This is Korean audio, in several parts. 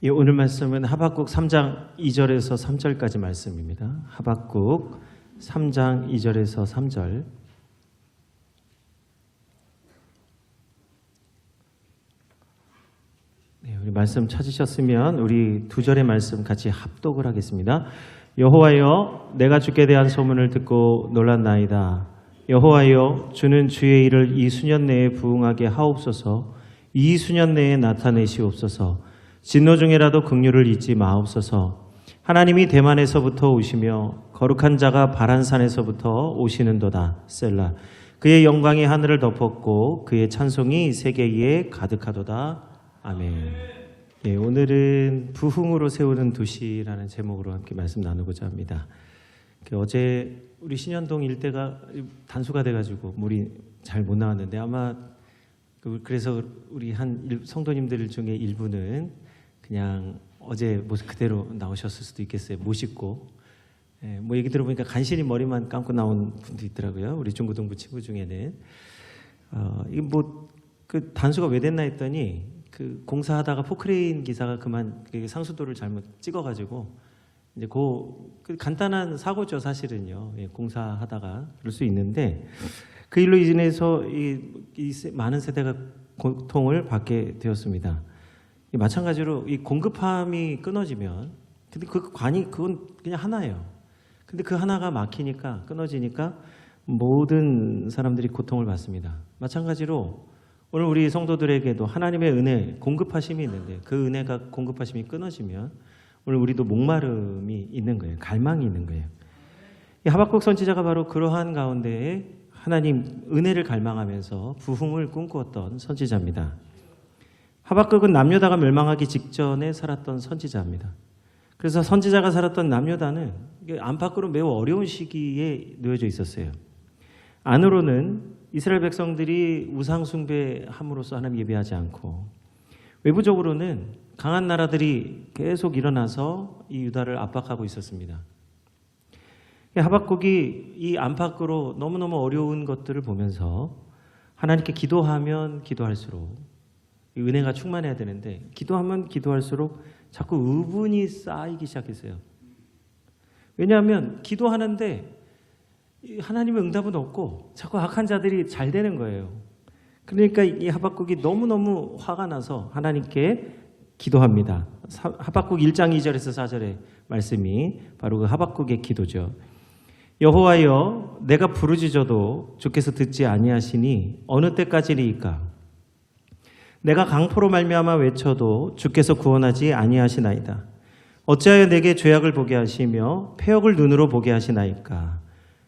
예, 오늘 말씀은 하박국 3장 2절에서 3절까지 말씀입니다. 하박국 3장 2절에서 3절. 네, 우리 말씀 찾으셨으면 우리 두 절의 말씀 같이 합독을 하겠습니다. 여호와여, 내가 주께 대한 소문을 듣고 놀랐나이다. 여호와여, 주는 주의 일을 이 수년 내에 부응하게 하옵소서. 이 수년 내에 나타내시옵소서. 진노 중에라도 긍휼을 잊지 마옵소서. 하나님이 대만에서부터 오시며 거룩한 자가 바란산에서부터 오시는도다. 셀라. 그의 영광이 하늘을 덮었고 그의 찬송이 세계 위에 가득하도다. 아멘. 예, 오늘은 부흥으로 세우는 도시라는 제목으로 함께 말씀 나누고자 합니다. 어제 우리 신현동 일대가 단수가 돼가지고 물이 잘 못 나왔는데 아마 그래서 우리 한 성도님들 중에 일부는 그냥 어제 모습 그대로 나오셨을 수도 있겠어요. 못 씻고. 예, 뭐 얘기 들어보니까 간신히 머리만 감고 나온 분도 있더라고요. 우리 중고등부 친구 중에는. 이게 그 단수가 왜 됐나 했더니 그 공사하다가 포크레인 기사가 그만 상수도를 잘못 찍어가지고 이제 그 간단한 사고죠 사실은요. 예, 공사하다가 그럴 수 있는데 그 일로 인해서 이 많은 세대가 고통을 받게 되었습니다. 마찬가지로 이 공급함이 끊어지면, 근데 그건 그냥 하나예요. 근데 그 하나가 막히니까 끊어지니까 모든 사람들이 고통을 받습니다. 마찬가지로 오늘 우리 성도들에게도 하나님의 은혜, 공급하심이 있는데 그 은혜가 공급하심이 끊어지면 오늘 우리도 목마름이 있는 거예요. 갈망이 있는 거예요. 이 하박국 선지자가 바로 그러한 가운데에 하나님 은혜를 갈망하면서 부흥을 꿈꾸었던 선지자입니다. 하박국은 남유다가 멸망하기 직전에 살았던 선지자입니다. 그래서 선지자가 살았던 남유다는 안팎으로 매우 어려운 시기에 놓여져 있었어요. 안으로는 이스라엘 백성들이 우상 숭배함으로써 하나님 예배하지 않고, 외부적으로는 강한 나라들이 계속 일어나서 이 유다를 압박하고 있었습니다. 하박국이 이 안팎으로 너무너무 어려운 것들을 보면서 하나님께 기도하면 기도할수록 은혜가 충만해야 되는데 기도하면 기도할수록 자꾸 의분이 쌓이기 시작했어요. 왜냐하면 기도하는데 하나님의 응답은 없고 자꾸 악한 자들이 잘 되는 거예요. 그러니까 이 하박국이 너무너무 화가 나서 하나님께 기도합니다. 하박국 1장 2절에서 4절의 말씀이 바로 그 하박국의 기도죠. 여호와여, 내가 부르짖어도 주께서 듣지 아니하시니 어느 때까지리이까? 내가 강포로 말미암아 외쳐도 주께서 구원하지 아니하시나이다. 어찌하여 내게 죄악을 보게 하시며 패역을 눈으로 보게 하시나이까?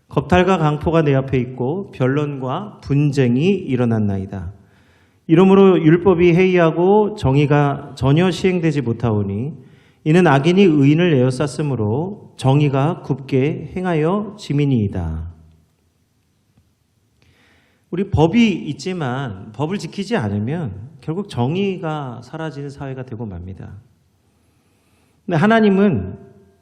겁탈과 강포가 내 앞에 있고 변론과 분쟁이 일어났나이다. 이러므로 율법이 해이하고 정의가 전혀 시행되지 못하오니 이는 악인이 의인을 에워쌌으므로 정의가 굽게 행하여 지민이이다. 우리 법이 있지만 법을 지키지 않으면 결국 정의가 사라지는 사회가 되고 맙니다. 근데 하나님은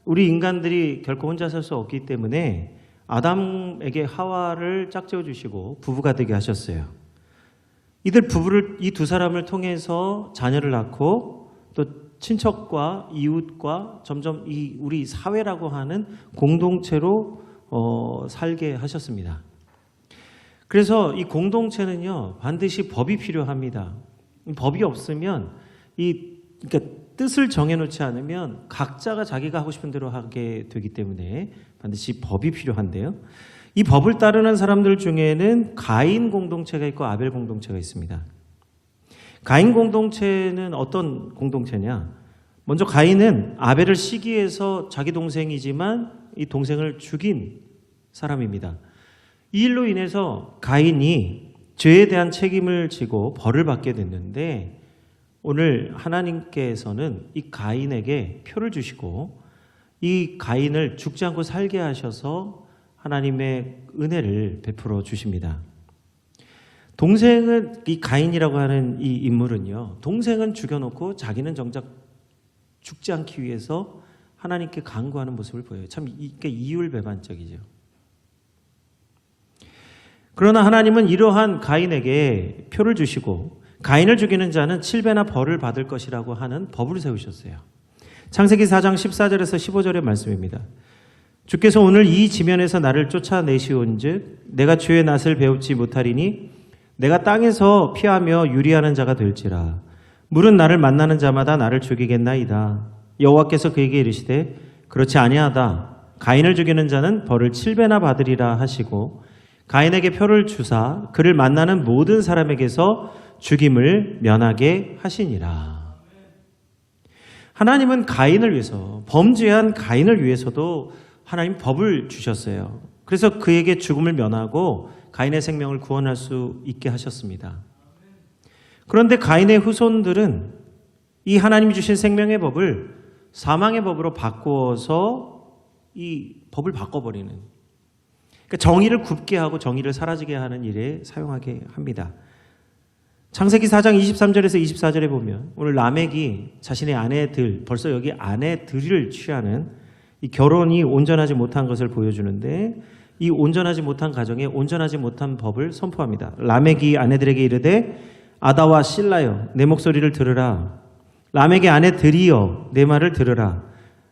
우리 인간들이 결코 혼자 살 수 없기 때문에 아담에게 하와를 짝지어 주시고 부부가 되게 하셨어요. 이 두 사람을 통해서 자녀를 낳고 또 친척과 이웃과 점점 우리 사회라고 하는 공동체로 살게 하셨습니다. 그래서 이 공동체는요 반드시 법이 필요합니다. 법이 없으면 그러니까 뜻을 정해놓지 않으면 각자가 자기가 하고 싶은 대로 하게 되기 때문에 반드시 법이 필요한데요. 이 법을 따르는 사람들 중에는 가인 공동체가 있고 아벨 공동체가 있습니다. 가인 공동체는 어떤 공동체냐? 먼저 가인은 아벨을 시기해서 자기 동생이지만 이 동생을 죽인 사람입니다. 이 일로 인해서 가인이 죄에 대한 책임을 지고 벌을 받게 됐는데 오늘 하나님께서는 이 가인에게 표를 주시고 이 가인을 죽지 않고 살게 하셔서 하나님의 은혜를 베풀어 주십니다. 동생은 이 가인이라고 하는 이 인물은요, 동생은 죽여놓고 자기는 정작 죽지 않기 위해서 하나님께 간구하는 모습을 보여요. 참 이게 이율배반적이죠. 그러나 하나님은 이러한 가인에게 표를 주시고 가인을 죽이는 자는 7배나 벌을 받을 것이라고 하는 법을 세우셨어요. 창세기 4장 14절에서 15절의 말씀입니다. 주께서 오늘 이 지면에서 나를 쫓아내시온즉 내가 주의 낯을 배웁지 못하리니 내가 땅에서 피하며 유리하는 자가 될지라. 물은 나를 만나는 자마다 나를 죽이겠나이다. 여호와께서 그에게 이르시되 그렇지 아니하다. 가인을 죽이는 자는 벌을 7배나 받으리라 하시고 가인에게 표를 주사 그를 만나는 모든 사람에게서 죽임을 면하게 하시니라. 하나님은 가인을 위해서, 범죄한 가인을 위해서도 하나님 법을 주셨어요. 그래서 그에게 죽음을 면하고 가인의 생명을 구원할 수 있게 하셨습니다. 그런데 가인의 후손들은 이 하나님이 주신 생명의 법을 사망의 법으로 바꾸어서 이 법을 바꿔버리는, 그러니까 정의를 굽게 하고 정의를 사라지게 하는 일에 사용하게 합니다. 창세기 4장 23절에서 24절에 보면 오늘 라멕이 자신의 아내들, 벌써 여기 아내들을 취하는 이 결혼이 온전하지 못한 것을 보여주는데 이 온전하지 못한 가정에 온전하지 못한 법을 선포합니다. 라멕이 아내들에게 이르되 아다와 실라여 내 목소리를 들으라. 라멕의 아내들이여 내 말을 들으라.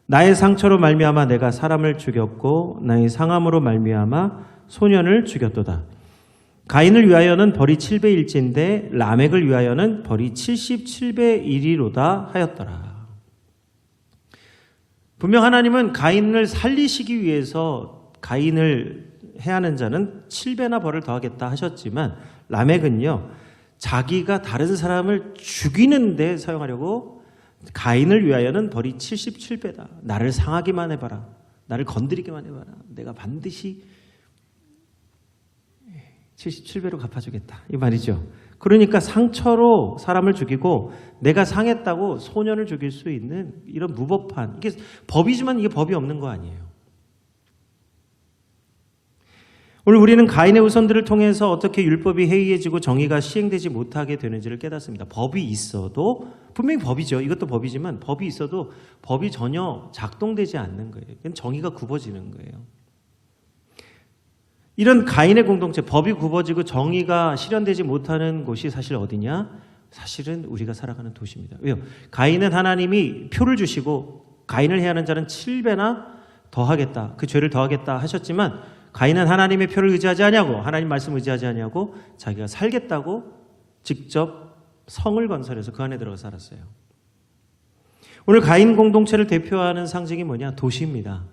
나의 상처로 말미암아 내가 사람을 죽였고 나의 상함으로 말미암아 소년을 죽였도다. 가인을 위하여는 벌이 7배일진데 라멕을 위하여는 벌이 77배이리로다 하였더라. 분명 하나님은 가인을 살리시기 위해서 가인을 해하는 자는 7배나 벌을 더하겠다 하셨지만 라멕은요, 자기가 다른 사람을 죽이는 데 사용하려고 가인을 위하여는 벌이 77배다. 나를 상하기만 해봐라. 나를 건드리기만 해봐라. 내가 반드시 77배로 갚아주겠다. 이 말이죠. 그러니까 상처로 사람을 죽이고 내가 상했다고 소년을 죽일 수 있는 이런 무법한, 이게 법이지만 이게 법이 없는 거 아니에요. 오늘 우리는 가인의 후손들을 통해서 어떻게 율법이 해이해지고 정의가 시행되지 못하게 되는지를 깨닫습니다. 법이 있어도, 분명히 법이죠. 이것도 법이지만 법이 있어도 법이 전혀 작동되지 않는 거예요. 정의가 굽어지는 거예요. 이런 가인의 공동체, 법이 굽어지고 정의가 실현되지 못하는 곳이 사실 어디냐? 사실은 우리가 살아가는 도시입니다. 왜요? 가인은 하나님이 표를 주시고 가인을 해하는 자는 7배나 더하겠다, 그 죄를 더하겠다 하셨지만 가인은 하나님의 표를 의지하지 아니하고 하나님 말씀 의지하지 아니하고 자기가 살겠다고 직접 성을 건설해서 그 안에 들어가 살았어요. 오늘 가인 공동체를 대표하는 상징이 뭐냐? 도시입니다.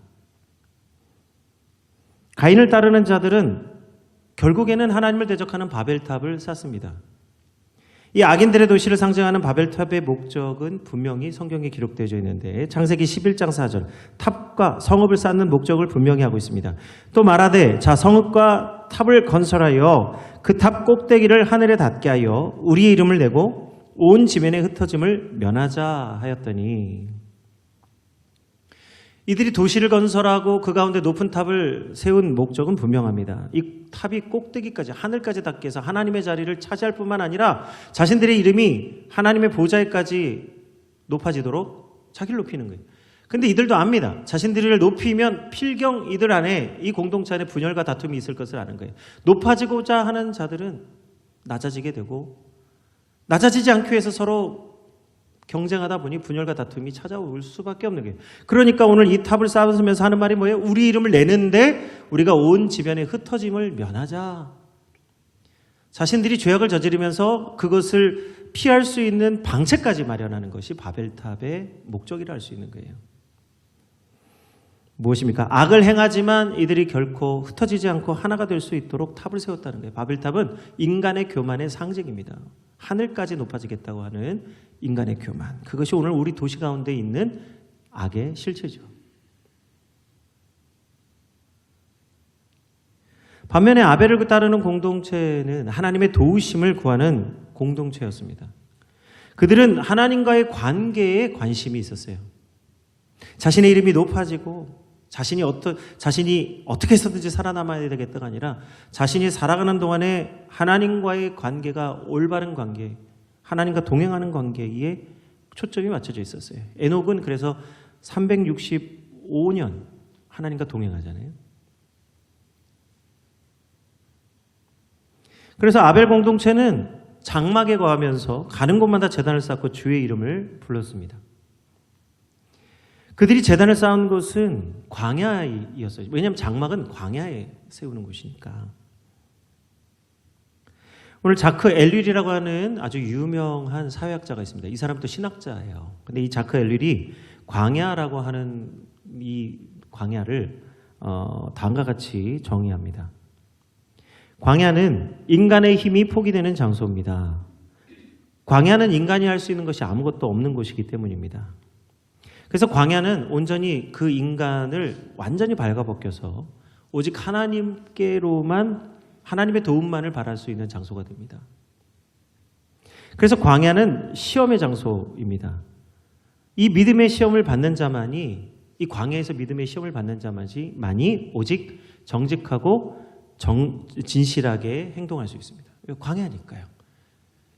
가인을 따르는 자들은 결국에는 하나님을 대적하는 바벨탑을 쌓습니다. 이 악인들의 도시를 상징하는 바벨탑의 목적은 분명히 성경에 기록되어 있는데 창세기 11장 4절, 탑과 성읍을 쌓는 목적을 분명히 하고 있습니다. 또 말하되 자 성읍과 탑을 건설하여 그 탑 꼭대기를 하늘에 닿게 하여 우리의 이름을 내고 온 지면에 흩어짐을 면하자 하였더니, 이들이 도시를 건설하고 그 가운데 높은 탑을 세운 목적은 분명합니다. 이 탑이 꼭대기까지 하늘까지 닿게 해서 하나님의 자리를 차지할 뿐만 아니라 자신들의 이름이 하나님의 보좌에까지 높아지도록 자기를 높이는 거예요. 근데 이들도 압니다. 자신들을 높이면 필경 이들 안에, 이 공동체 안에 분열과 다툼이 있을 것을 아는 거예요. 높아지고자 하는 자들은 낮아지게 되고 낮아지지 않기 위해서 서로 경쟁하다 보니 분열과 다툼이 찾아올 수밖에 없는 거예요. 그러니까 오늘 이 탑을 쌓으면서 하는 말이 뭐예요? 우리 이름을 내는데 우리가 온 지변에 흩어짐을 면하자. 자신들이 죄악을 저지르면서 그것을 피할 수 있는 방책까지 마련하는 것이 바벨탑의 목적이라 할 수 있는 거예요. 무엇입니까? 악을 행하지만 이들이 결코 흩어지지 않고 하나가 될 수 있도록 탑을 세웠다는 거예요. 바벨탑은 인간의 교만의 상징입니다. 하늘까지 높아지겠다고 하는 인간의 교만. 그것이 오늘 우리 도시 가운데 있는 악의 실체죠. 반면에 아벨을 따르는 공동체는 하나님의 도우심을 구하는 공동체였습니다. 그들은 하나님과의 관계에 관심이 있었어요. 자신의 이름이 높아지고 자신이 어떻게 해서든지 살아남아야 되겠다가 아니라 자신이 살아가는 동안에 하나님과의 관계가 올바른 관계, 하나님과 동행하는 관계에 초점이 맞춰져 있었어요. 에녹은 그래서 365년 하나님과 동행하잖아요. 그래서 아벨 공동체는 장막에 거하면서 가는 곳마다 제단을 쌓고 주의 이름을 불렀습니다. 그들이 제단을 쌓은 곳은 광야이었어요. 왜냐하면 장막은 광야에 세우는 곳이니까. 오늘 자크 엘릴이라고 하는 아주 유명한 사회학자가 있습니다. 이 사람도 신학자예요. 근데 이 자크 엘릴이 광야라고 하는 이 광야를 다음과 같이 정의합니다. 광야는 인간의 힘이 포기되는 장소입니다. 광야는 인간이 할 수 있는 것이 아무것도 없는 곳이기 때문입니다. 그래서 광야는 온전히 그 인간을 완전히 발가벗겨서 오직 하나님께로만 하나님의 도움만을 바랄 수 있는 장소가 됩니다. 그래서 광야는 시험의 장소입니다. 이 믿음의 시험을 받는 자만이 이 광야에서 믿음의 시험을 받는 자만이 오직 정직하고 진실하게 행동할 수 있습니다. 광야니까요.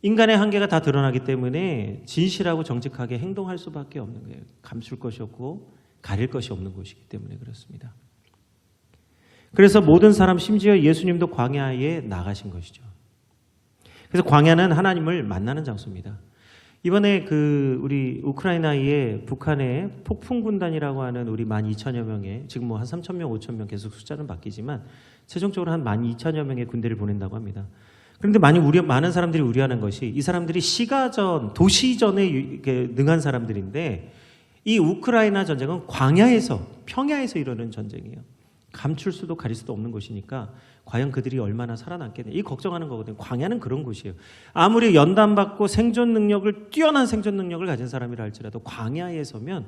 인간의 한계가 다 드러나기 때문에 진실하고 정직하게 행동할 수밖에 없는 거예요. 감출 것이 없고 가릴 것이 없는 곳이기 때문에 그렇습니다. 그래서 모든 사람 심지어 예수님도 광야에 나가신 것이죠. 그래서 광야는 하나님을 만나는 장소입니다. 이번에 우리 우크라이나의 북한의 폭풍군단이라고 하는 우리 12,000여 명의 지금 뭐 한 3,000명, 5,000명 계속 숫자는 바뀌지만 최종적으로 한 12,000여 명의 군대를 보낸다고 합니다. 그런데 많은 사람들이 우려하는 것이 이 사람들이 시가전, 도시전에 능한 사람들인데 이 우크라이나 전쟁은 광야에서, 평야에서 이루어지는 전쟁이에요. 감출 수도 가릴 수도 없는 곳이니까 과연 그들이 얼마나 살아남겠냐 이 걱정하는 거거든요. 광야는 그런 곳이에요. 아무리 연단받고 뛰어난 생존 능력을 가진 사람이라 할지라도 광야에 서면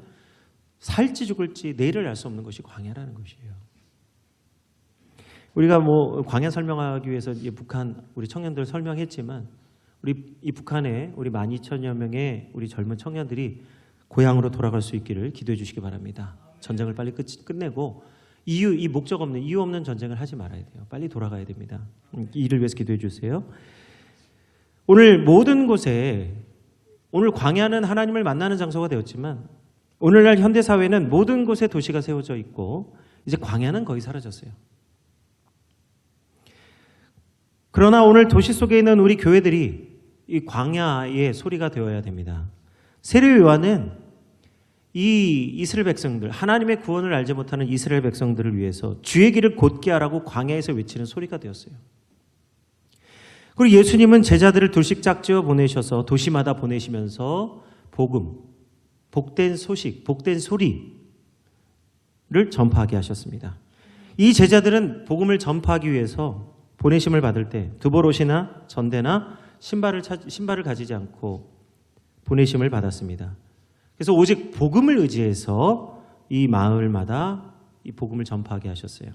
살지 죽을지 내일을 알 수 없는 것이 광야라는 것이에요. 우리가 뭐 광야 설명하기 위해서 북한 우리 청년들 설명했지만 이 북한에 우리 12,000여 명의 우리 젊은 청년들이 고향으로 돌아갈 수 있기를 기도해 주시기 바랍니다. 전쟁을 빨리 끝내고 이 목적 없는 이유 없는 전쟁을 하지 말아야 돼요. 빨리 돌아가야 됩니다. 이를 위해서 기도해 주세요. 오늘 모든 곳에 오늘 광야는 하나님을 만나는 장소가 되었지만 오늘날 현대 사회는 모든 곳에 도시가 세워져 있고 이제 광야는 거의 사라졌어요. 그러나 오늘 도시 속에 있는 우리 교회들이 이 광야의 소리가 되어야 됩니다. 세례 요한은 이 이스라엘 백성들, 하나님의 구원을 알지 못하는 이스라엘 백성들을 위해서 주의 길을 곧게 하라고 광야에서 외치는 소리가 되었어요. 그리고 예수님은 제자들을 둘씩 짝지어 보내셔서 도시마다 보내시면서 복음, 복된 소식, 복된 소리를 전파하게 하셨습니다. 이 제자들은 복음을 전파하기 위해서 보내심을 받을 때 두보롯이나 전대나 신발을 가지지 않고 보내심을 받았습니다. 그래서 오직 복음을 의지해서 이 마을마다 이 복음을 전파하게 하셨어요.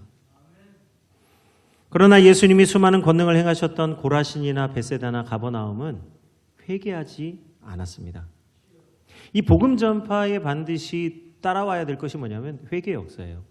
그러나 예수님이 수많은 권능을 행하셨던 고라신이나 벳세다나 가버나움은 회개하지 않았습니다. 이 복음 전파에 반드시 따라와야 될 것이 뭐냐면 회개의 역사예요.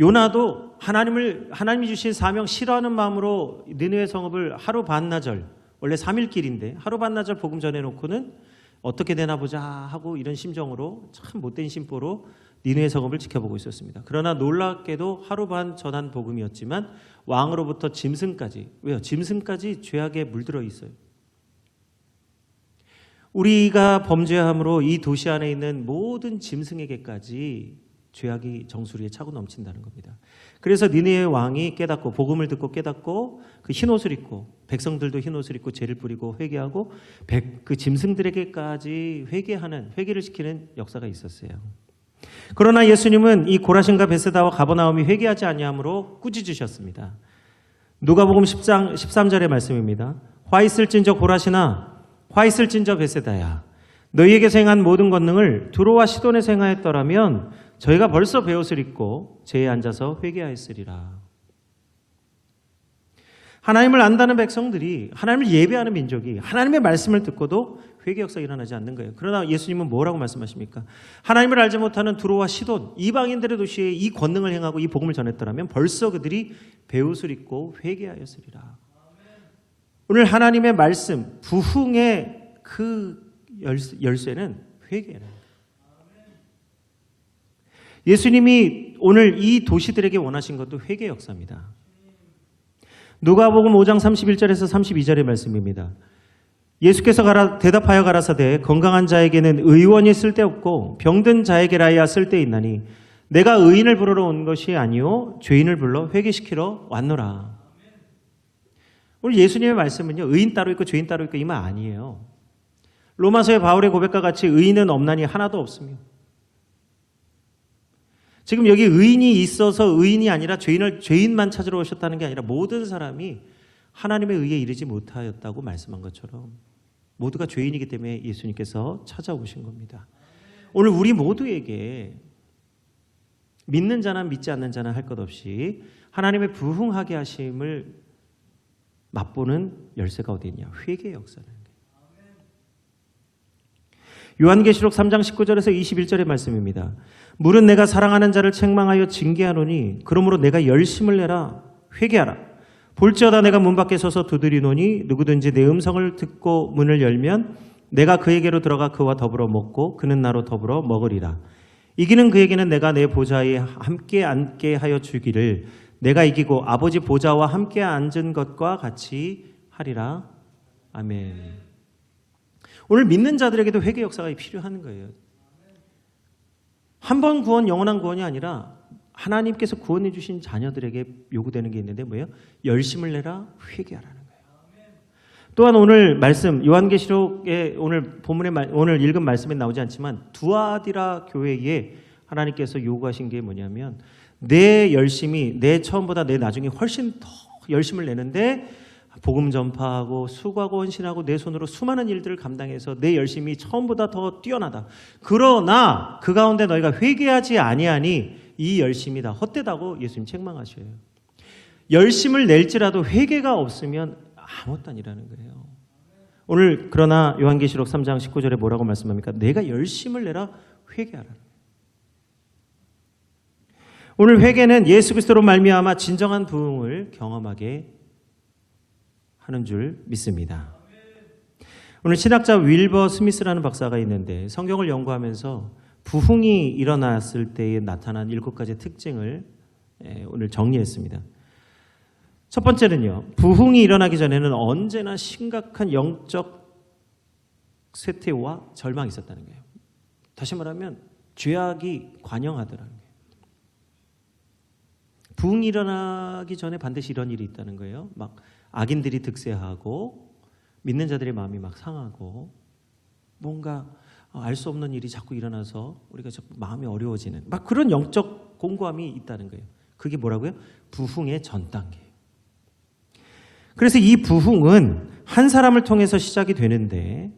요나도 하나님이 주신 사명 싫어하는 마음으로 느느웨 성읍을 하루 반나절, 원래 3일 길인데 하루 반나절 복음 전해놓고는 어떻게 되나 보자 하고 이런 심정으로 참 못된 심보로 니느웨 성읍을 지켜보고 있었습니다. 그러나 놀랍게도 하루 반 전한 복음이었지만 왕으로부터 짐승까지, 왜요? 짐승까지 죄악에 물들어 있어요. 우리가 범죄함으로 이 도시 안에 있는 모든 짐승에게까지 죄악이 정수리에 차고 넘친다는 겁니다. 그래서 니느웨 왕이 깨닫고 복음을 듣고 깨닫고 그 흰옷을 입고 백성들도 흰옷을 입고 죄를 뿌리고 회개하고 그 짐승들에게까지 회개를 시키는 역사가 있었어요. 그러나 예수님은 이 고라신과 벳세다와 가버나움이 회개하지 아니함으로 꾸짖으셨습니다. 누가복음 13절의 말씀입니다. 화 있을진저 고라시나 화 있을진저 벳세다야 너희에게서 행한 모든 권능을 두로와 시돈에서 행하였더라면 저희가 벌써 베옷을 입고 제에 앉아서 회개하였으리라. 하나님을 안다는 백성들이, 하나님을 예배하는 민족이 하나님의 말씀을 듣고도 회개 역사가 일어나지 않는 거예요. 그러나 예수님은 뭐라고 말씀하십니까? 하나님을 알지 못하는 두로와 시돈, 이방인들의 도시에 이 권능을 행하고 이 복음을 전했더라면 벌써 그들이 베옷을 입고 회개하였으리라. 오늘 하나님의 말씀, 부흥의 그 열쇠는 회개예요. 예수님이 오늘 이 도시들에게 원하신 것도 회개 역사입니다. 누가복음 5장 31절에서 32절의 말씀입니다. 예수께서 대답하여 가라사대 건강한 자에게는 의원이 쓸데없고 병든 자에게라야 쓸데있나니 내가 의인을 부르러 온 것이 아니요 죄인을 불러 회개시키러 왔노라. 오늘 예수님의 말씀은요, 의인 따로 있고 죄인 따로 있고 이 말 아니에요. 로마서의 바울의 고백과 같이 의인은 없나니 하나도 없으며, 지금 여기 의인이 있어서 의인이 아니라 죄인만 찾으러 오셨다는 게 아니라 모든 사람이 하나님의 의에 이르지 못하였다고 말씀한 것처럼 모두가 죄인이기 때문에 예수님께서 찾아오신 겁니다. 오늘 우리 모두에게 믿는 자나 믿지 않는 자나 할 것 없이 하나님의 부흥하게 하심을 맛보는 열쇠가 어디 있냐? 회개의 역사라는 거예요. 요한계시록 3장 19절에서 21절의 말씀입니다. 물은 내가 사랑하는 자를 책망하여 징계하노니 그러므로 내가 열심을 내라 회개하라. 볼지어다 내가 문 밖에 서서 두드리노니 누구든지 내 음성을 듣고 문을 열면 내가 그에게로 들어가 그와 더불어 먹고 그는 나로 더불어 먹으리라. 이기는 그에게는 내가 내 보좌에 함께 앉게 하여 주기를 내가 이기고 아버지 보좌와 함께 앉은 것과 같이 하리라. 아멘. 오늘 믿는 자들에게도 회개 역사가 필요한 거예요. 한 번 구원, 영원한 구원이 아니라 하나님께서 구원해 주신 자녀들에게 요구되는 게 있는데 뭐예요? 열심을 내라 회개하라는 거예요. 또한 오늘 말씀 요한계시록에 오늘 읽은 말씀에 나오지 않지만 두아디라 교회에 하나님께서 요구하신 게 뭐냐면 내 열심이 내 처음보다 내 나중에 훨씬 더 열심을 내는데 복음 전파하고 수고하고 헌신하고 내 손으로 수많은 일들을 감당해서 내 열심이 처음보다 더 뛰어나다. 그러나 그 가운데 너희가 회개하지 아니하니 이 열심이 다 헛되다고 예수님 책망하셔요. 열심을 낼지라도 회개가 없으면 아무것도 아니라는 거예요. 오늘 그러나 요한계시록 3장 19절에 뭐라고 말씀합니까? 내가 열심을 내라 회개하라. 오늘 회개는 예수 그리스도로 말미암아 진정한 부흥을 경험하게 하는 줄 믿습니다. 오늘 신학자 윌버 스미스라는 박사가 있는데 성경을 연구하면서 부흥이 일어났을 때에 나타난 7가지 특징을 오늘 정리했습니다. 첫 번째는요, 부흥이 일어나기 전에는 언제나 심각한 영적 쇠퇴와 절망이 있었다는 거예요. 다시 말하면 죄악이 관영하더라는 거예요. 부흥이 일어나기 전에 반드시 이런 일이 있다는 거예요. 막 악인들이 득세하고 믿는 자들의 마음이 막 상하고 뭔가 알 수 없는 일이 자꾸 일어나서 우리가 자꾸 마음이 어려워지는 막 그런 영적 공고함이 있다는 거예요. 그게 뭐라고요? 부흥의 전 단계. 그래서 이 부흥은 한 사람을 통해서 시작이 되는데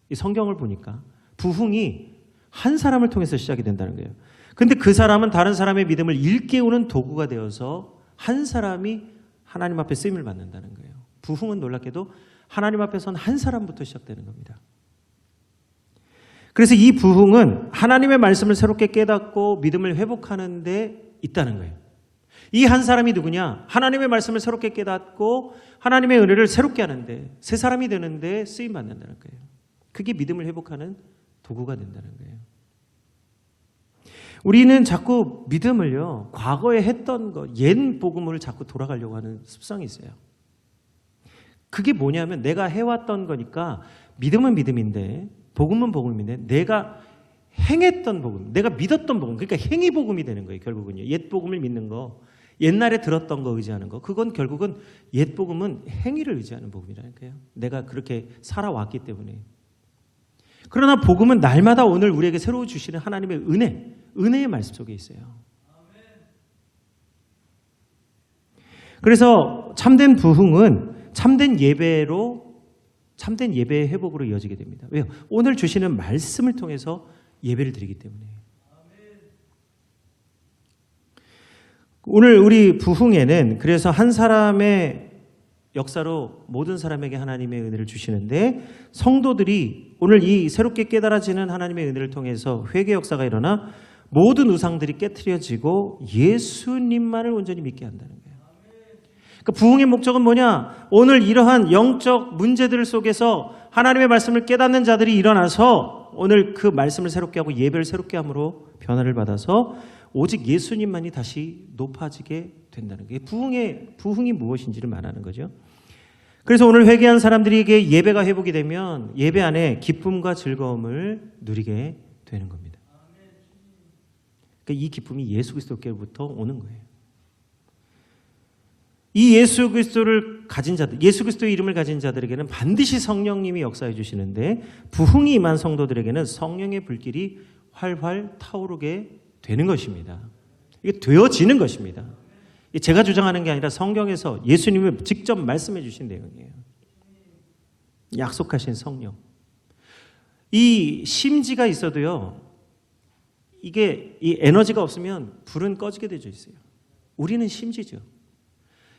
이 성경을 보니까 부흥이 한 사람을 통해서 시작이 된다는 거예요. 근데 그 사람은 다른 사람의 믿음을 일깨우는 도구가 되어서 한 사람이 하나님 앞에 쓰임을 받는다는 거예요. 부흥은 놀랍게도 하나님 앞에 선 한 사람부터 시작되는 겁니다. 그래서 이 부흥은 하나님의 말씀을 새롭게 깨닫고 믿음을 회복하는 데 있다는 거예요. 이 한 사람이 누구냐? 하나님의 말씀을 새롭게 깨닫고 하나님의 은혜를 새롭게 하는데 새 사람이 되는데 쓰임 받는다는 거예요. 그게 믿음을 회복하는 도구가 된다는 거예요. 우리는 자꾸 믿음을요, 과거에 했던 것, 옛 복음을 자꾸 돌아가려고 하는 습성이 있어요. 그게 뭐냐면 내가 해왔던 거니까 믿음은 믿음인데 복음은 복음인데 내가 행했던 복음, 내가 믿었던 복음, 그러니까 행위 복음이 되는 거예요. 결국은요. 옛 복음을 믿는 거, 옛날에 들었던 거 의지하는 거, 그건 결국은 옛 복음은 행위를 의지하는 복음이라는 거예요. 내가 그렇게 살아왔기 때문에. 그러나 복음은 날마다 오늘 우리에게 새로 주시는 하나님의 은혜의 말씀 속에 있어요. 그래서 참된 부흥은 참된 예배의 회복으로 이어지게 됩니다. 왜요? 오늘 주시는 말씀을 통해서 예배를 드리기 때문에. 오늘 우리 부흥에는 그래서 한 사람의 역사로 모든 사람에게 하나님의 은혜를 주시는데 성도들이 오늘 이 새롭게 깨달아지는 하나님의 은혜를 통해서 회개 역사가 일어나 모든 우상들이 깨트려지고 예수님만을 온전히 믿게 한다는 거예요. 그러니까 부흥의 목적은 뭐냐? 오늘 이러한 영적 문제들 속에서 하나님의 말씀을 깨닫는 자들이 일어나서 오늘 그 말씀을 새롭게 하고 예배를 새롭게 함으로 변화를 받아서 오직 예수님만이 다시 높아지게 된다는 게 부흥이 무엇인지를 말하는 거죠. 그래서 오늘 회개한 사람들에게 예배가 회복이 되면 예배 안에 기쁨과 즐거움을 누리게 되는 겁니다. 그러니까 이 기쁨이 예수 그리스도께로부터 오는 거예요. 이 예수 그리스도를 가진 자들, 예수 그리스도의 이름을 가진 자들에게는 반드시 성령님이 역사해 주시는데 부흥이 임한 성도들에게는 성령의 불길이 활활 타오르게 되는 것입니다. 이게 되어지는 것입니다. 제가 주장하는 게 아니라 성경에서 예수님이 직접 말씀해 주신 내용이에요. 약속하신 성령. 이 심지가 있어도요, 이게 이 에너지가 없으면 불은 꺼지게 되어 있어요. 우리는 심지죠.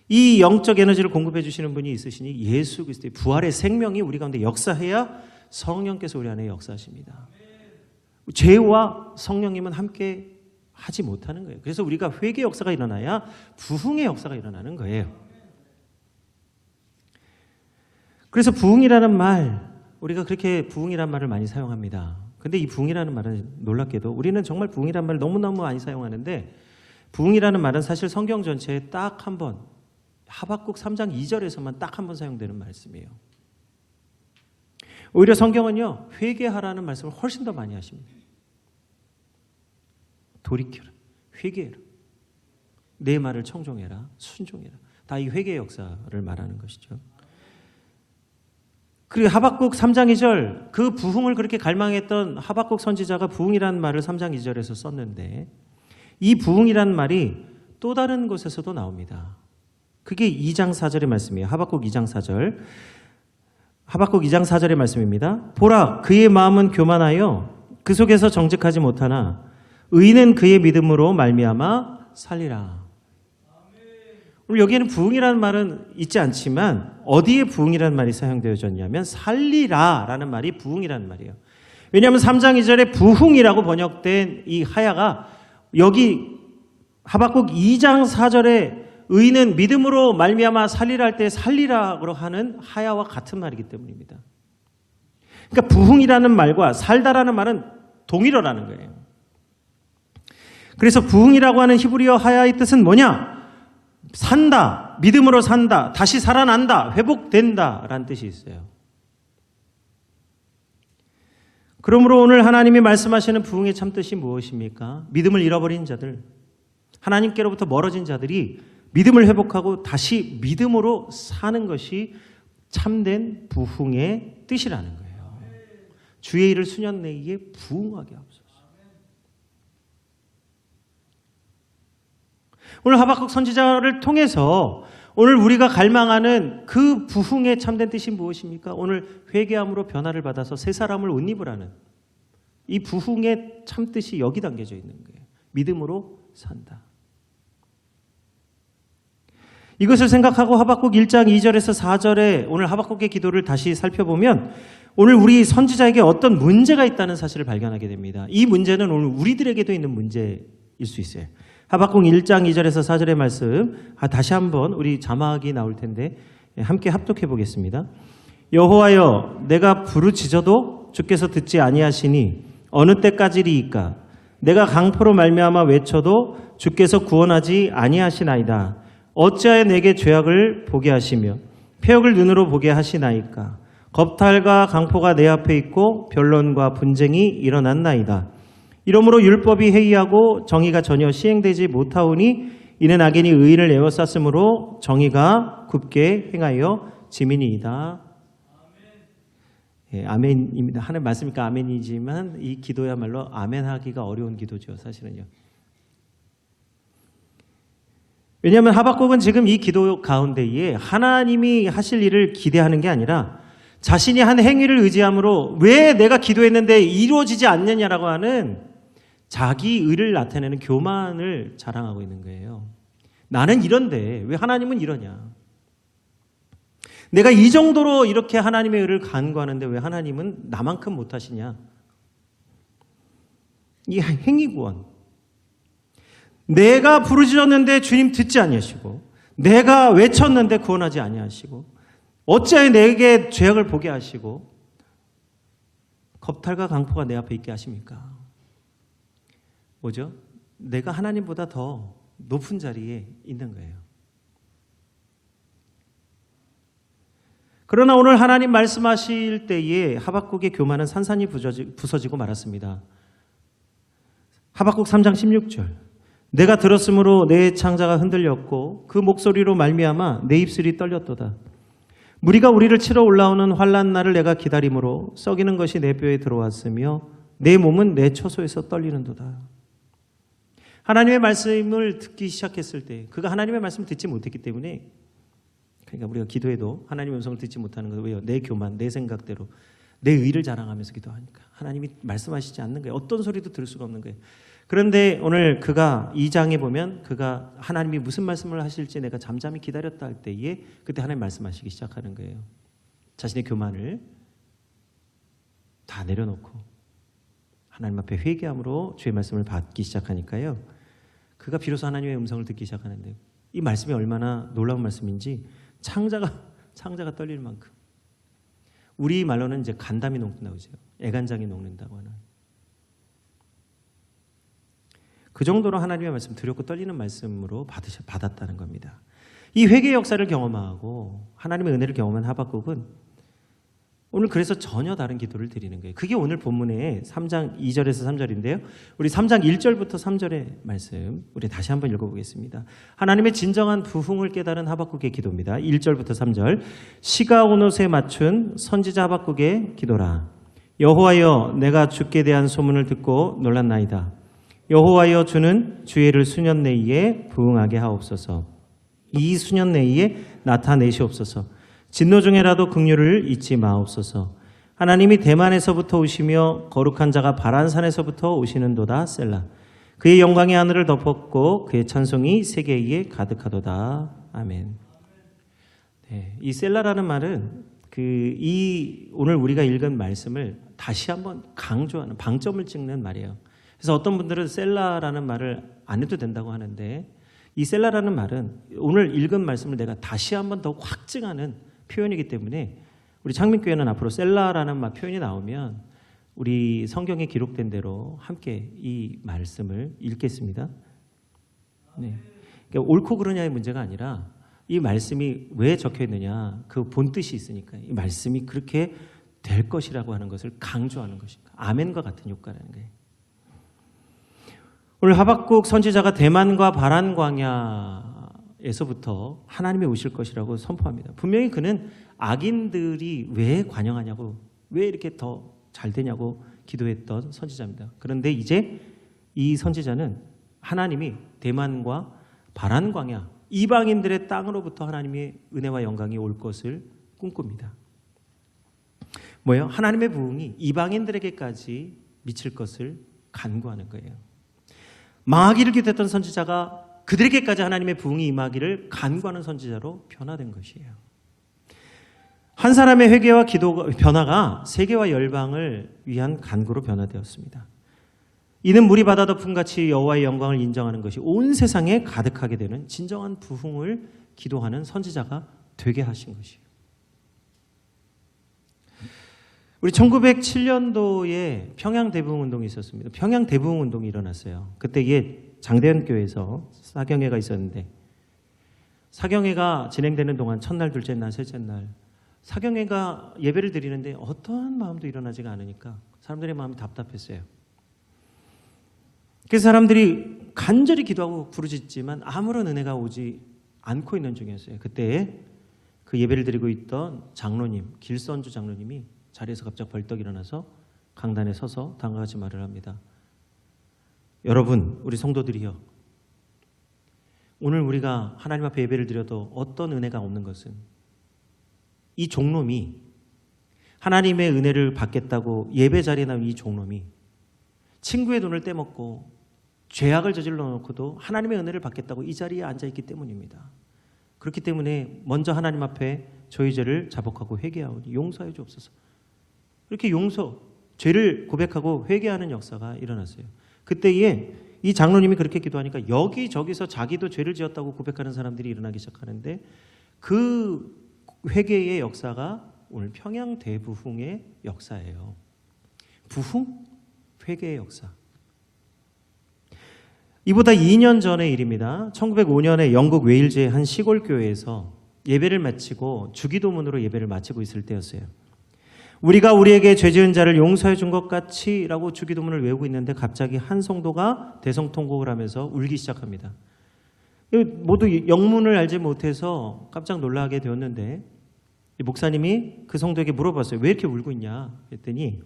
이 영적 에너지를 공급해 주시는 분이 있으시니 예수 그리스도의 부활의 생명이 우리 가운데 역사해야 성령께서 우리 안에 역사하십니다. 죄와 성령님은 함께 하지 못하는 거예요. 그래서 우리가 회개 역사가 일어나야 부흥의 역사가 일어나는 거예요. 그래서 부흥이라는 말, 우리가 그렇게 부흥이라는 말을 많이 사용합니다. 근데 이 부흥이라는 말은 놀랍게도 우리는 정말 부흥이라는 말을 너무너무 많이 사용하는데 부흥이라는 말은 사실 성경 전체에 딱 한 번, 하박국 3장 2절에서만 딱 한 번 사용되는 말씀이에요. 오히려 성경은요, 회개하라는 말씀을 훨씬 더 많이 하십니다. 돌이켜라, 회개해라, 내 말을 청종해라, 순종해라. 다 이 회개의 역사를 말하는 것이죠. 그리고 하박국 3장 2절, 그 부흥을 그렇게 갈망했던 하박국 선지자가 부흥이라는 말을 3장 2절에서 썼는데 이 부흥이라는 말이 또 다른 곳에서도 나옵니다. 그게 2장 4절의 말씀이에요. 하박국 2장 4절. 하박국 2장 4절의 말씀입니다. 보라, 그의 마음은 교만하여 그 속에서 정직하지 못하나 의인은 그의 믿음으로 말미암아 살리라. 오늘 여기에는 부흥이라는 말은 있지 않지만 어디에 부흥이라는 말이 사용되어졌냐면 살리라라는 말이 부흥이라는 말이에요. 왜냐하면 3장 2절에 부흥이라고 번역된 이 하야가 여기 하박국 2장 4절에 의인은 믿음으로 말미암아 살리라 할 때 살리라고 하는 하야와 같은 말이기 때문입니다. 그러니까 부흥이라는 말과 살다라는 말은 동일어라는 거예요. 그래서 부흥이라고 하는 히브리어 하야의 뜻은 뭐냐? 산다, 믿음으로 산다, 다시 살아난다, 회복된다 라는 뜻이 있어요. 그러므로 오늘 하나님이 말씀하시는 부흥의 참뜻이 무엇입니까? 믿음을 잃어버린 자들, 하나님께로부터 멀어진 자들이 믿음을 회복하고 다시 믿음으로 사는 것이 참된 부흥의 뜻이라는 거예요. 주의 일을 수년 내에 부흥하게 하옵소서. 오늘 하박국 선지자를 통해서 오늘 우리가 갈망하는 그 부흥의 참된 뜻이 무엇입니까? 오늘 회개함으로 변화를 받아서 새 사람을 옷 입으라는 이 부흥의 참뜻이 여기 담겨져 있는 거예요. 믿음으로 산다. 이것을 생각하고 하박국 1장 2절에서 4절에 오늘 하박국의 기도를 다시 살펴보면 오늘 우리 선지자에게 어떤 문제가 있다는 사실을 발견하게 됩니다. 이 문제는 오늘 우리들에게도 있는 문제일 수 있어요. 하박국 1장 2절에서 4절의 말씀 다시 한번 우리 자막이 나올 텐데 함께 합독해 보겠습니다. 여호와여, 내가 부르짖어도 주께서 듣지 아니하시니 어느 때까지리이까? 내가 강포로 말미암아 외쳐도 주께서 구원하지 아니하시나이다. 어찌하여 내게 죄악을 보게 하시며 패역을 눈으로 보게 하시나이까? 겁탈과 강포가 내 앞에 있고 변론과 분쟁이 일어났나이다. 이러므로 율법이 해이하고 정의가 전혀 시행되지 못하오니 이는 악인이 의인을 에워쌌으므로 정의가 굽게 행하여 지민이이다. 예, 아멘입니다. 하는 말씀이니까 아멘이지만 이 기도야말로 아멘하기가 어려운 기도죠. 사실은요. 왜냐하면 하박국은 지금 이 기도 가운데에 하나님이 하실 일을 기대하는 게 아니라 자신이 한 행위를 의지함으로 왜 내가 기도했는데 이루어지지 않느냐라고 하는 자기 의를 나타내는 교만을 자랑하고 있는 거예요. 나는 이런데 왜 하나님은 이러냐? 내가 이 정도로 이렇게 하나님의 의를 간구하는데 왜 하나님은 나만큼 못하시냐? 이 행위구원. 내가 부르짖었는데 주님 듣지 아니하시고 내가 외쳤는데 구원하지 아니하시고 어찌하여 내게 죄악을 보게 하시고 겁탈과 강포가 내 앞에 있게 하십니까? 뭐죠? 내가 하나님보다 더 높은 자리에 있는 거예요. 그러나 오늘 하나님 말씀하실 때에 하박국의 교만은 산산이 부서지고 말았습니다. 하박국 3장 16절. 내가 들었으므로 내 창자가 흔들렸고 그 목소리로 말미암아 내 입술이 떨렸도다. 무리가 우리를 치러 올라오는 환난 날을 내가 기다림으로 썩이는 것이 내 뼈에 들어왔으며 내 몸은 내 처소에서 떨리는도다. 하나님의 말씀을 듣기 시작했을 때 그가 하나님의 말씀을 듣지 못했기 때문에, 그러니까 우리가 기도해도 하나님의 음성을 듣지 못하는 거예요. 왜요? 내 교만, 내 생각대로 내 의를 자랑하면서 기도하니까 하나님이 말씀하시지 않는 거예요. 어떤 소리도 들을 수가 없는 거예요. 그런데 오늘 그가 2장에 보면 그가 하나님이 무슨 말씀을 하실지 내가 잠잠히 기다렸다 할 때에 그때 하나님 말씀하시기 시작하는 거예요. 자신의 교만을 다 내려놓고 하나님 앞에 회개함으로 주의 말씀을 받기 시작하니까요. 그가 비로소 하나님의 음성을 듣기 시작하는데, 이 말씀이 얼마나 놀라운 말씀인지 창자가 떨릴 만큼, 우리 말로는 이제 간담이 녹는다고 하죠. 애간장이 녹는다고 하는, 그 정도로 하나님의 말씀, 두렵고 떨리는 말씀으로 받았다는 겁니다. 이 회개의 역사를 경험하고 하나님의 은혜를 경험한 하박국은 오늘 그래서 전혀 다른 기도를 드리는 거예요. 그게 오늘 본문의 3장 2절에서 3절인데요. 우리 3장 1절부터 3절의 말씀 우리 다시 한번 읽어보겠습니다. 하나님의 진정한 부흥을 깨달은 하박국의 기도입니다. 1절부터 3절. 시가 온 옷에 맞춘 선지자 하박국의 기도라. 여호와여, 내가 주께 대한 소문을 듣고 놀랐나이다. 여호와여, 주는 주의 일을 수년 내에 부응하게 하옵소서. 이 수년 내에 나타내시옵소서. 진노 중에라도 긍휼을 잊지 마옵소서. 하나님이 대만에서부터 오시며 거룩한 자가 바란산에서부터 오시는도다. 셀라. 그의 영광이 하늘을 덮었고 그의 찬송이 세계 위에 가득하도다. 아멘. 네, 이 셀라라는 말은 오늘 우리가 읽은 말씀을 다시 한번 강조하는, 방점을 찍는 말이에요. 그래서 어떤 분들은 셀라라는 말을 안 해도 된다고 하는데, 이 셀라라는 말은 오늘 읽은 말씀을 내가 다시 한번 더 확증하는 표현이기 때문에 우리 창민교회는 앞으로 셀라라는 표현이 나오면 우리 성경에 기록된 대로 함께 이 말씀을 읽겠습니다. 네. 그러니까 옳고 그르냐의 문제가 아니라 이 말씀이 왜 적혀 있느냐, 그 본뜻이 있으니까 이 말씀이 그렇게 될 것이라고 하는 것을 강조하는 것입니다. 아멘과 같은 효과라는 거예요. 오늘 하박국 선지자가 대만과 바란 광야에서부터 하나님이 오실 것이라고 선포합니다. 분명히 그는 악인들이 왜 관영하냐고, 왜 이렇게 더 잘 되냐고 기도했던 선지자입니다. 그런데 이제 이 선지자는 하나님이 대만과 바란 광야, 이방인들의 땅으로부터 하나님의 은혜와 영광이 올 것을 꿈꿉니다. 뭐예요? 하나님의 부흥이 이방인들에게까지 미칠 것을 간구하는 거예요. 망하기를 기도했던 선지자가 그들에게까지 하나님의 부흥이 임하기를 간구하는 선지자로 변화된 것이에요. 한 사람의 회개와 기도 변화가 세계와 열방을 위한 간구로 변화되었습니다. 이는 물이 바다 덮음같이 여호와의 영광을 인정하는 것이 온 세상에 가득하게 되는 진정한 부흥을 기도하는 선지자가 되게 하신 것이에요. 우리 1907년도에 평양 대부흥운동이 있었습니다. 평양 대부흥운동이 일어났어요. 그때 이게 장대현 교회에서 사경회가 있었는데, 사경회가 진행되는 동안 첫날, 둘째 날, 셋째 날 사경회가 예배를 드리는데 어떠한 마음도 일어나지가 않으니까 사람들의 마음이 답답했어요. 그래서 사람들이 간절히 기도하고 부르짖지만 아무런 은혜가 오지 않고 있는 중이었어요. 그때 그 예배를 드리고 있던 장로님, 길선주 장로님이 자리에서 갑자기 벌떡 일어나서 강단에 서서 다음과 같이 말을 합니다. 여러분, 우리 성도들이요, 오늘 우리가 하나님 앞에 예배를 드려도 어떤 은혜가 없는 것은 이 종놈이, 하나님의 은혜를 받겠다고 예배 자리에 나온 이 종놈이 친구의 돈을 떼먹고 죄악을 저질러 놓고도 하나님의 은혜를 받겠다고 이 자리에 앉아있기 때문입니다. 그렇기 때문에 먼저 하나님 앞에 저희 죄를 자복하고 회개하오니 용서해 주옵소서. 이렇게 죄를 고백하고 회개하는 역사가 일어났어요. 그때에 이 장로님이 그렇게 기도하니까 여기저기서 자기도 죄를 지었다고 고백하는 사람들이 일어나기 시작하는데, 그 회개의 역사가 오늘 평양 대부흥의 역사예요. 부흥? 회개의 역사. 이보다 2년 전의 일입니다. 1905년에 영국 웨일즈의 한 시골 교회에서 예배를 마치고 주기도문으로 예배를 마치고 있을 때였어요. 우리가 우리에게 죄 지은 자를 용서해 준 것 같이 라고 주기도문을 외우고 있는데 갑자기 한 성도가 대성통곡을 하면서 울기 시작합니다. 모두 영문을 알지 못해서 깜짝 놀라게 되었는데 목사님이 그 성도에게 물어봤어요. 왜 이렇게 울고 있냐 그랬더니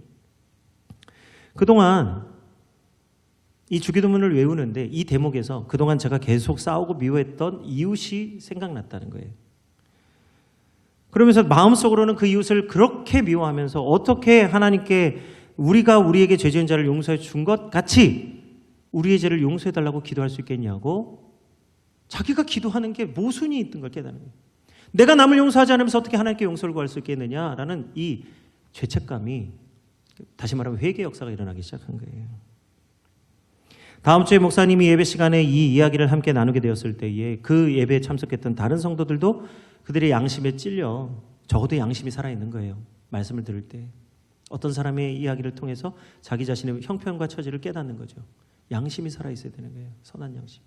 그동안 이 주기도문을 외우는데 이 대목에서 그동안 제가 계속 싸우고 미워했던 이웃이 생각났다는 거예요. 그러면서 마음속으로는 그 이웃을 그렇게 미워하면서 어떻게 하나님께 우리가 우리에게 죄 지은 자를 용서해 준 것 같이 우리의 죄를 용서해 달라고 기도할 수 있겠냐고 자기가 기도하는 게 모순이 있던 걸 깨닫는 거예요. 내가 남을 용서하지 않으면서 어떻게 하나님께 용서를 구할 수 있겠느냐라는 이 죄책감이 다시 말하면 회개 역사가 일어나기 시작한 거예요. 다음 주에 목사님이 예배 시간에 이 이야기를 함께 나누게 되었을 때에 그 예배에 참석했던 다른 성도들도 그들의 양심에 찔려 적어도 양심이 살아있는 거예요. 말씀을 들을 때 어떤 사람의 이야기를 통해서 자기 자신의 형편과 처지를 깨닫는 거죠. 양심이 살아있어야 되는 거예요. 선한 양심.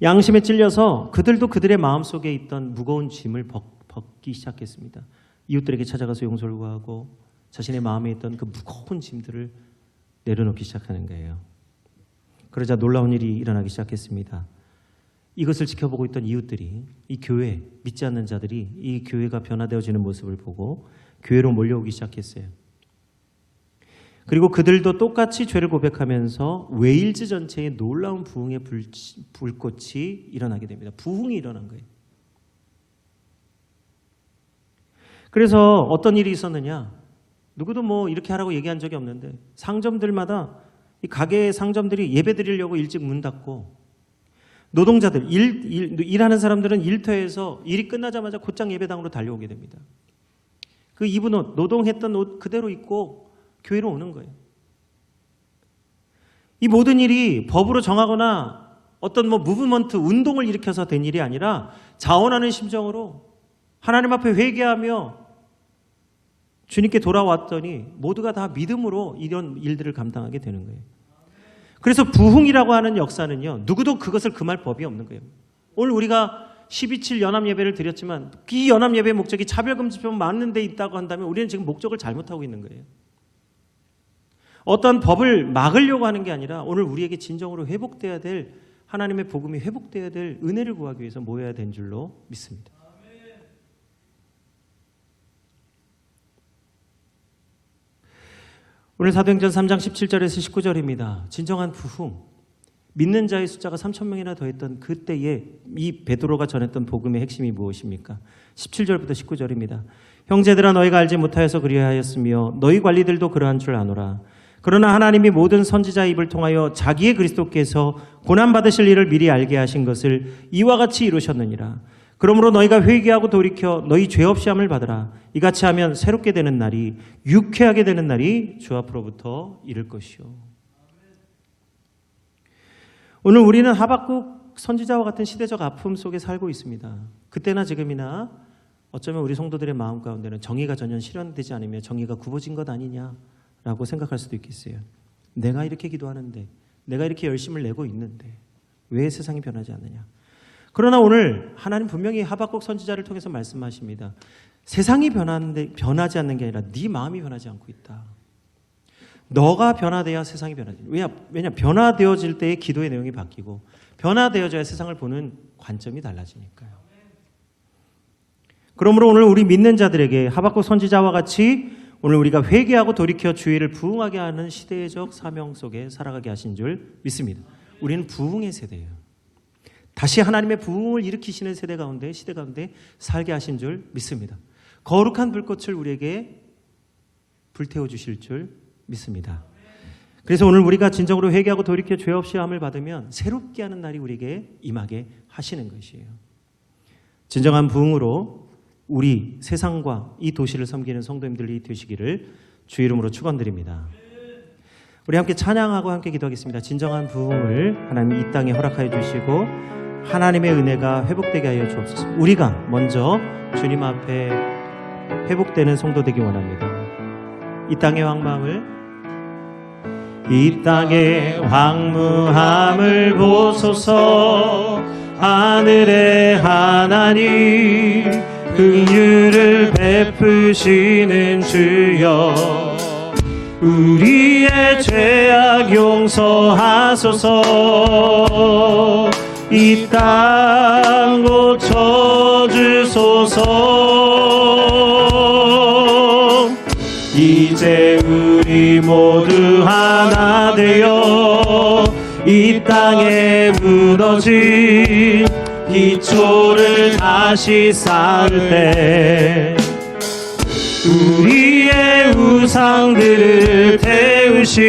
양심에 찔려서 그들도 그들의 마음속에 있던 무거운 짐을 벗기 시작했습니다. 이웃들에게 찾아가서 용서를 구하고 자신의 마음에 있던 그 무거운 짐들을 내려놓기 시작하는 거예요. 그러자 놀라운 일이 일어나기 시작했습니다. 이것을 지켜보고 있던 이웃들이 이 교회, 믿지 않는 자들이 이 교회가 변화되어지는 모습을 보고 교회로 몰려오기 시작했어요. 그리고 그들도 똑같이 죄를 고백하면서 웨일즈 전체에 놀라운 부흥의 불꽃이 일어나게 됩니다. 부흥이 일어난 거예요. 그래서 어떤 일이 있었느냐? 누구도 뭐 이렇게 하라고 얘기한 적이 없는데 상점들마다 이 가게 상점들이 예배 드리려고 일찍 문 닫고 노동자들, 일하는 사람들은 일터에서 일이 끝나자마자 곧장 예배당으로 달려오게 됩니다. 그 입은 옷, 노동했던 옷 그대로 입고 교회로 오는 거예요. 이 모든 일이 법으로 정하거나 어떤 무브먼트, 운동을 일으켜서 된 일이 아니라 자원하는 심정으로 하나님 앞에 회개하며 주님께 돌아왔더니 모두가 다 믿음으로 이런 일들을 감당하게 되는 거예요. 그래서 부흥이라고 하는 역사는요, 누구도 그것을 금할 법이 없는 거예요. 오늘 우리가 12.7 연합예배를 드렸지만 이 연합예배의 목적이 차별금지법 맞는 데 있다고 한다면 우리는 지금 목적을 잘못하고 있는 거예요. 어떤 법을 막으려고 하는 게 아니라 오늘 우리에게 진정으로 회복돼야 될 하나님의 복음이 회복돼야 될 은혜를 구하기 위해서 모여야 된 줄로 믿습니다. 오늘 사도행전 3장 17절에서 19절입니다. 진정한 부흥, 믿는 자의 숫자가 3,000명이나 더했던 그때에 이 베드로가 전했던 복음의 핵심이 무엇입니까? 17절부터 19절입니다. 형제들아 너희가 알지 못하여서 그리하였으며 너희 관리들도 그러한 줄 아노라. 그러나 하나님이 모든 선지자의 입을 통하여 자기의 그리스도께서 고난받으실 일을 미리 알게 하신 것을 이와 같이 이루셨느니라. 그러므로 너희가 회개하고 돌이켜 너희 죄 없이 함을 받으라. 이같이 하면 새롭게 되는 날이, 유쾌하게 되는 날이 주 앞으로부터 이를 것이요. 오늘 우리는 하박국 선지자와 같은 시대적 아픔 속에 살고 있습니다. 그때나 지금이나 어쩌면 우리 성도들의 마음 가운데는 정의가 전혀 실현되지 않으며 정의가 굽어진 것 아니냐라고 생각할 수도 있겠어요. 내가 이렇게 기도하는데, 내가 이렇게 열심을 내고 있는데 왜 세상이 변하지 않느냐. 그러나 오늘 하나님 분명히 하박국 선지자를 통해서 말씀하십니다. 세상이 변하지 않는 게 아니라 네 마음이 변하지 않고 있다. 너가 변화돼야 세상이 변하지. 왜냐 변화되어질 때의 기도의 내용이 바뀌고 변화되어져야 세상을 보는 관점이 달라지니까요. 그러므로 오늘 우리 믿는 자들에게 하박국 선지자와 같이 오늘 우리가 회개하고 돌이켜 주의를 부흥하게 하는 시대적 사명 속에 살아가게 하신 줄 믿습니다. 우리는 부흥의 세대예요. 다시 하나님의 부흥을 일으키시는 시대 가운데 살게 하신 줄 믿습니다. 거룩한 불꽃을 우리에게 불태워 주실 줄 믿습니다. 그래서 오늘 우리가 진정으로 회개하고 돌이켜 죄 없이 함을 받으면 새롭게 하는 날이 우리에게 임하게 하시는 것이에요. 진정한 부흥으로 우리 세상과 이 도시를 섬기는 성도님들이 되시기를 주 이름으로 축원드립니다. 우리 함께 찬양하고 함께 기도하겠습니다. 진정한 부흥을 하나님 이 땅에 허락하여 주시고 하나님의 은혜가 회복되게 하여 주옵소서. 우리가 먼저 주님 앞에 회복되는 성도 되기 원합니다. 이 땅의 황망을, 이 땅의 황무함을 보소서. 하늘의 하나님 긍휼을 베푸시는 주여 우리의 죄악 용서하소서. 이 땅 고쳐주소서. 이제 우리 모두 하나 되어 이 땅에 무너진 기초를 다시 쌓을 때 우리의 우상들을 태우시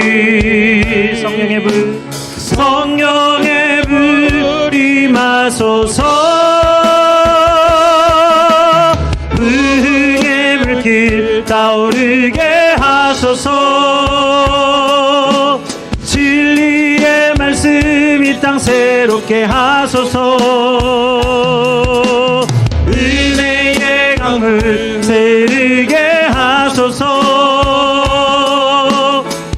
성령의 불 임하소서. 부흥의 불길 타오르게 하소서. 진리의 말씀 이 땅 새롭게 하소서. 은혜의 강물 새르게 하소서.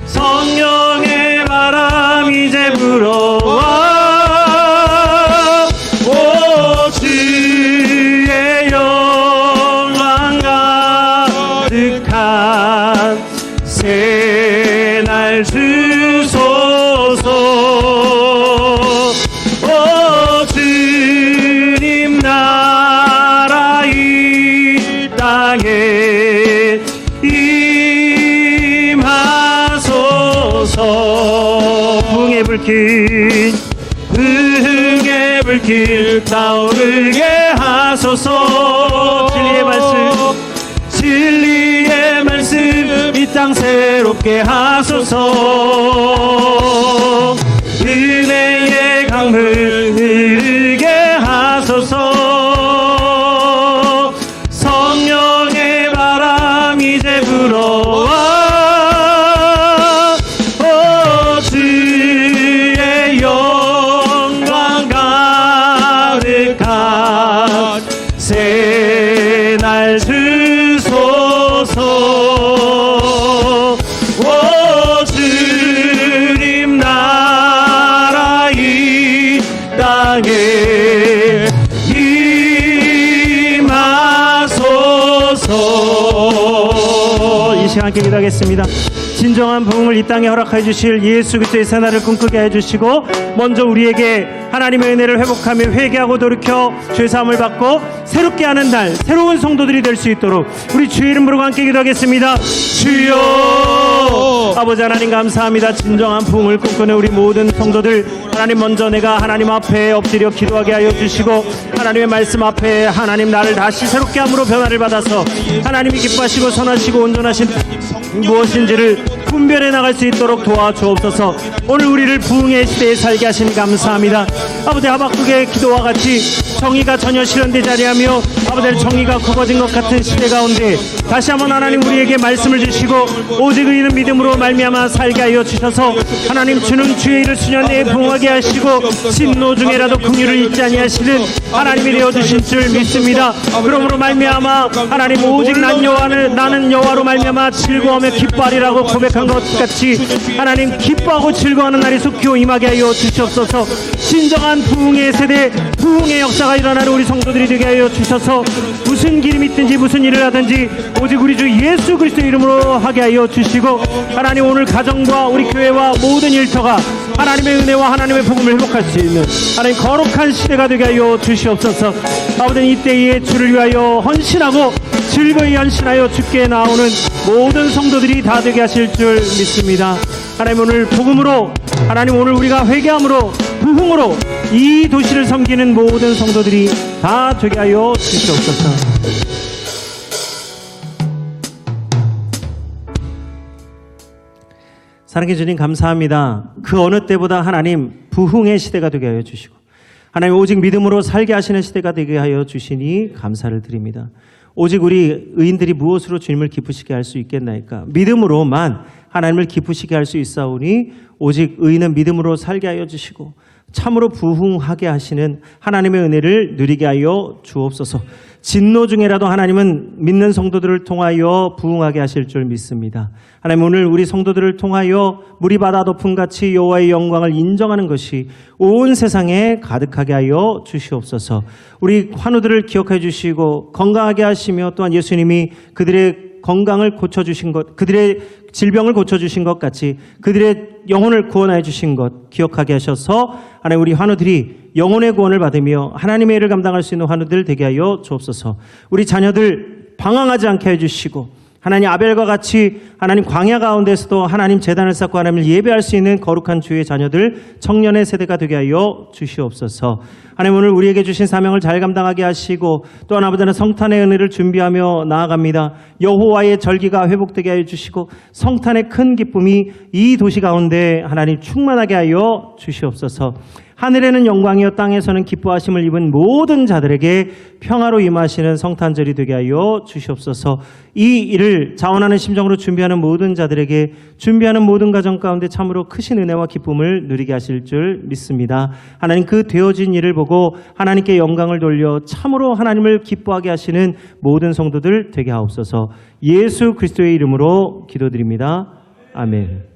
성령의 바람 이제 불어와. 오 주의 영광 가득한 새날 주소서. 오 주님 나라 이 땅에 임하소서. 부흥의 불길 부흥의 불길 타오르게 하소서. 진리의 말씀 이 땅 새롭게 하소서. 은혜의 강물 흐르게 하소서. 성령의 바람 이제 불어와. 오 주의 영광 가득한 새날 주소서. 오 주님 나라 이 땅에 임하소서. 이 시간 함께 기도하겠습니다. 진정한 부흥을 이 땅에 허락해 주실 예수 그리스도의 새날을 꿈꾸게 해주시고 먼저 우리에게 하나님의 은혜를 회복하며 회개하고 돌이켜 죄사함을 받고 새롭게 하는 날 새로운 성도들이 될 수 있도록 우리 주의 이름 부르고 함께 기도하겠습니다. 주여. 아버지 하나님 감사합니다. 진정한 부흥을 꿈꾸는 우리 모든 성도들 하나님 먼저 내가 하나님 앞에 엎드려 기도하게 하여 주시고 하나님의 말씀 앞에 하나님 나를 다시 새롭게 함으로 변화를 받아서 하나님이 기뻐하시고 선하시고 온전하신 무엇인지를 분별해 나갈 수 있도록 도와주옵소서. 오늘 우리를 부흥의 시대에 살게 하시니 감사합니다. 아버지 하박국의 기도와 같이 정의가 전혀 실현되지 아니하며 아버지 정의가 굽어진 것 같은 시대 가운데 다시 한번 하나님 우리에게 말씀을 주시고 오직 의인은 믿음으로 말미암아 살게 하여 주셔서 하나님 주는 주의 일을 수년 내에 부흥하게 하시고 신노 중에라도 긍휼을 잊지 아니하시는 하나님이 되어주신 줄 믿습니다. 그러므로 말미암아 하나님 오직 나는 여호와로 말미암아 즐거워하며 기뻐하리라고 고백한 것 같이 하나님 기뻐하고 즐거워하는 날이 속히 임하게 하여 주시옵소서. 진정한 부흥의 세대 부흥의 역사가 일어나는 우리 성도들이 되게 하여 주셔서 무슨 길이 있든지 무슨 일을 하든지 오직 우리 주 예수 그리스도 이름으로 하게 하여 주시고 하나님 오늘 가정과 우리 교회와 모든 일터가 하나님의 은혜와 하나님의 복음을 회복할 수 있는 하나님 거룩한 시대가 되게 하여 주시옵소서. 아버지 이때에 주를 위하여 헌신하고 즐거이 헌신하여 주께 나오는 모든 성도들이 다 되게 하실 줄 믿습니다. 하나님 오늘 복음으로 하나님 오늘 우리가 회개함으로 부흥으로 이 도시를 섬기는 모든 성도들이 다 되게 하여 주시옵소서. 사랑해 주님 감사합니다. 그 어느 때보다 하나님 부흥의 시대가 되게 하여 주시고 하나님 오직 믿음으로 살게 하시는 시대가 되게 하여 주시니 감사를 드립니다. 오직 우리 의인들이 무엇으로 주님을 기쁘시게 할 수 있겠나이까? 믿음으로만 하나님을 기쁘시게 할 수 있사오니 오직 의인은 믿음으로 살게 하여 주시고 참으로 부흥하게 하시는 하나님의 은혜를 누리게 하여 주옵소서. 진노 중에라도 하나님은 믿는 성도들을 통하여 부흥하게 하실 줄 믿습니다. 하나님, 오늘 우리 성도들을 통하여 물이 바다 덮음같이 여호와의 영광을 인정하는 것이 온 세상에 가득하게 하여 주시옵소서. 우리 환우들을 기억해 주시고 건강하게 하시며, 또한 예수님이 그들의 건강을 고쳐주신 것, 그들의 질병을 고쳐주신 것 같이 그들의 영혼을 구원하여 주신 것 기억하게 하셔서 하나님, 우리 환우들이 영혼의 구원을 받으며 하나님의 일을 감당할 수 있는 환우들 되게 하여 주옵소서. 우리 자녀들 방황하지 않게 해주시고, 하나님 아벨과 같이 하나님 광야 가운데서도 하나님 제단을 쌓고 하나님을 예배할 수 있는 거룩한 주의 자녀들, 청년의 세대가 되게 하여 주시옵소서. 하나님, 오늘 우리에게 주신 사명을 잘 감당하게 하시고, 또한 아버지는 성탄의 은혜를 준비하며 나아갑니다. 여호와의 절기가 회복되게 하여 주시고, 성탄의 큰 기쁨이 이 도시 가운데 하나님 충만하게 하여 주시옵소서. 하늘에는 영광이요 땅에서는 기뻐하심을 입은 모든 자들에게 평화로 임하시는 성탄절이 되게 하여 주시옵소서. 이 일을 자원하는 심정으로 준비하는 모든 자들에게, 준비하는 모든 가정 가운데 참으로 크신 은혜와 기쁨을 누리게 하실 줄 믿습니다. 하나님, 그 되어진 일을 보고 하나님께 영광을 돌려 참으로 하나님을 기뻐하게 하시는 모든 성도들 되게 하옵소서. 예수 그리스도의 이름으로 기도드립니다. 아멘.